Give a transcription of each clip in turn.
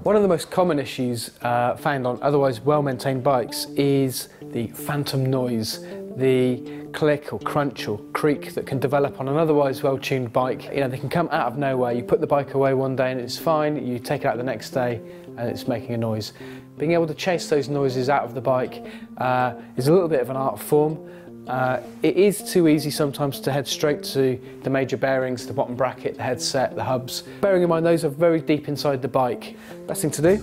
One of the most common issues found on otherwise well-maintained bikes is the phantom noise, the click or crunch or creak that can develop on an otherwise well-tuned bike. You know, they can come out of nowhere. You put the bike away one day and it's fine, you take it out the next day and it's making a noise. Being able to chase those noises out of the bike is a little bit of an art form. It is too easy sometimes to head straight to the major bearings, the bottom bracket, the headset, the hubs. Bearing in mind those are very deep inside the bike. Best thing to do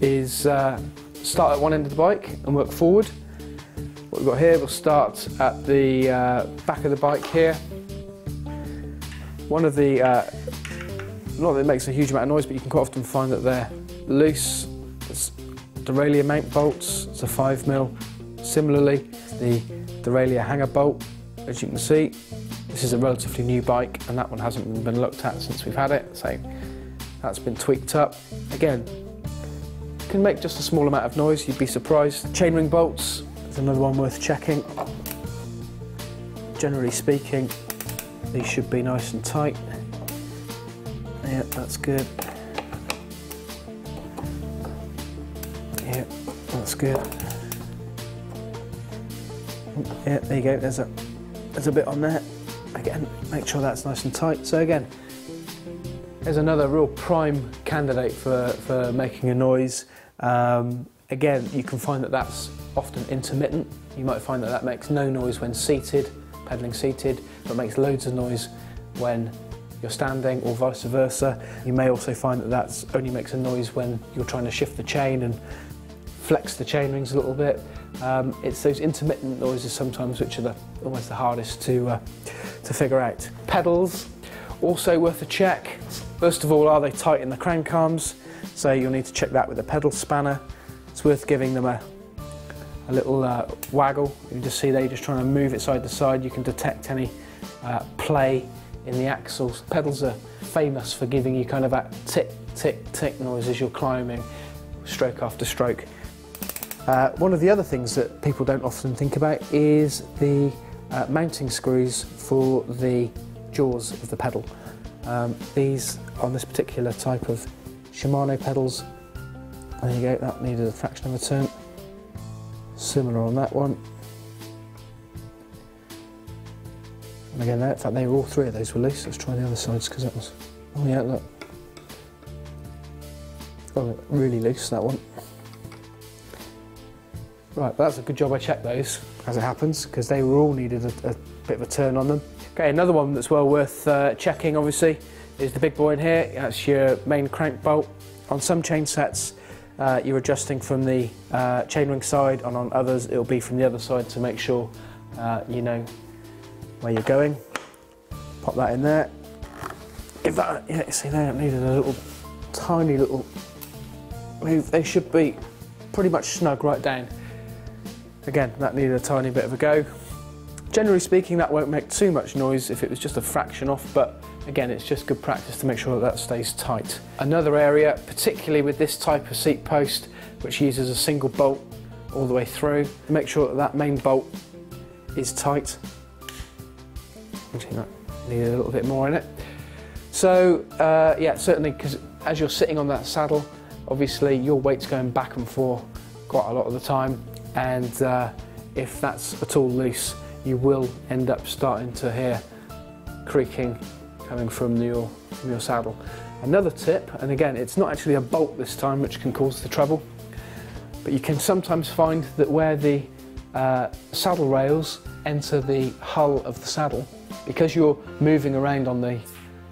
is start at one end of the bike and work forward. What we've got here, we'll start at the back of the bike here. One of the, not that it makes a huge amount of noise, but you can quite often find that they're loose. It's derailleur mount bolts, it's a 5mm. Similarly, the derailleur hanger bolt, as you can see, this is a relatively new bike and that one hasn't been looked at since we've had it, so that's been tweaked up. Again, can make just a small amount of noise, you'd be surprised. Chainring bolts is another one worth checking. Generally speaking, these should be nice and tight. Yeah, that's good. Yeah, that's good. Yeah, there you go, there's a bit on there. Again, make sure that's nice and tight. So again, there's another real prime candidate for making a noise. Again, you can find that that's often intermittent. You might find that that makes no noise when seated, pedalling seated, but makes loads of noise when you're standing, or vice versa. You may also find that that only makes a noise when you're trying to shift the chain and flex the chain rings a little bit. It's those intermittent noises sometimes which are almost the hardest to figure out. Pedals, also worth a check. First of all, are they tight in the crank arms? So you'll need to check that with a pedal spanner. It's worth giving them a little waggle. You can just see there, you're just trying to move it side to side. You can detect any play in the axles. Pedals are famous for giving you kind of that tick, tick, tick noise as you're climbing, stroke after stroke. One of the other things that people don't often think about is the mounting screws for the jaws of the pedal. These, on this particular type of Shimano pedals, there you go, that needed a fraction of a turn. Similar on that one. And again, in fact, all three of those were loose. Let's try the other sides because that was, oh yeah, look. Oh, really loose, that one. Right, but that's a good job I checked those, as it happens, because they were all needed a bit of a turn on them. Okay, another one that's well worth checking, obviously, is the big boy in here. That's your main crank bolt. On some chain sets, you're adjusting from the chainring side, and on others, it'll be from the other side to make sure you know where you're going. Pop that in there. Give that, yeah, you see there, it needed a little, tiny little move. They should be pretty much snug right down. Again, that needed a tiny bit of a go. Generally speaking, that won't make too much noise if it was just a fraction off, but again, it's just good practice to make sure that that stays tight. Another area, particularly with this type of seat post, which uses a single bolt all the way through, make sure that that main bolt is tight. Actually, that needed a little bit more in it. So, yeah, certainly, because as you're sitting on that saddle, obviously your weight's going back and forth quite a lot of the time, and if that's at all loose, you will end up starting to hear creaking coming from your saddle. Another tip, and again, it's not actually a bolt this time which can cause the trouble, but you can sometimes find that where the saddle rails enter the hull of the saddle, because you're moving around on the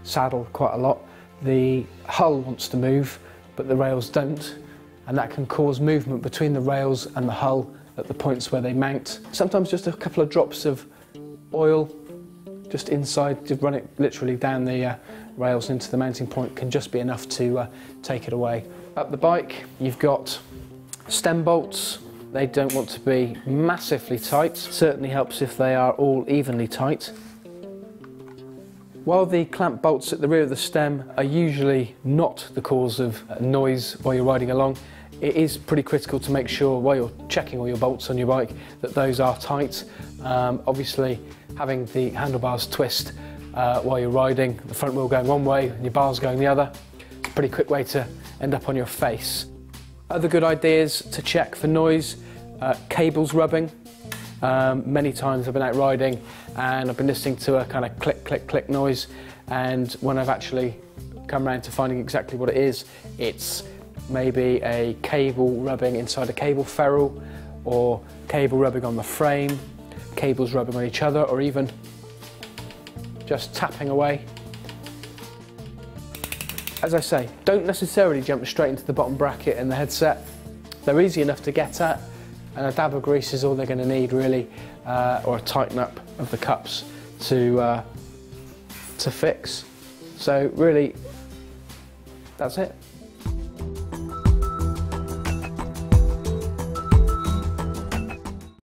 saddle quite a lot, the hull wants to move, but the rails don't, and that can cause movement between the rails and the hull at the points where they mount. Sometimes just a couple of drops of oil just inside, to run it literally down the rails into the mounting point, can just be enough to take it away. Up the bike, you've got stem bolts. They don't want to be massively tight. Certainly helps if they are all evenly tight. While the clamp bolts at the rear of the stem are usually not the cause of noise while you're riding along, it is pretty critical to make sure while you're checking all your bolts on your bike that those are tight. Obviously, having the handlebars twist while you're riding, the front wheel going one way and your bars going the other, it's pretty quick way to end up on your face. Other good ideas to check for noise, cables rubbing. Many times I've been out riding and I've been listening to a kind of click, click, click noise, and when I've actually come around to finding exactly what it is, it's maybe a cable rubbing inside a cable ferrule, or cable rubbing on the frame, cables rubbing on each other, or even just tapping away. As I say, don't necessarily jump straight into the bottom bracket and the headset. They're easy enough to get at, and a dab of grease is all they're going to need really, or a tighten up of the cups to fix. So really, that's it.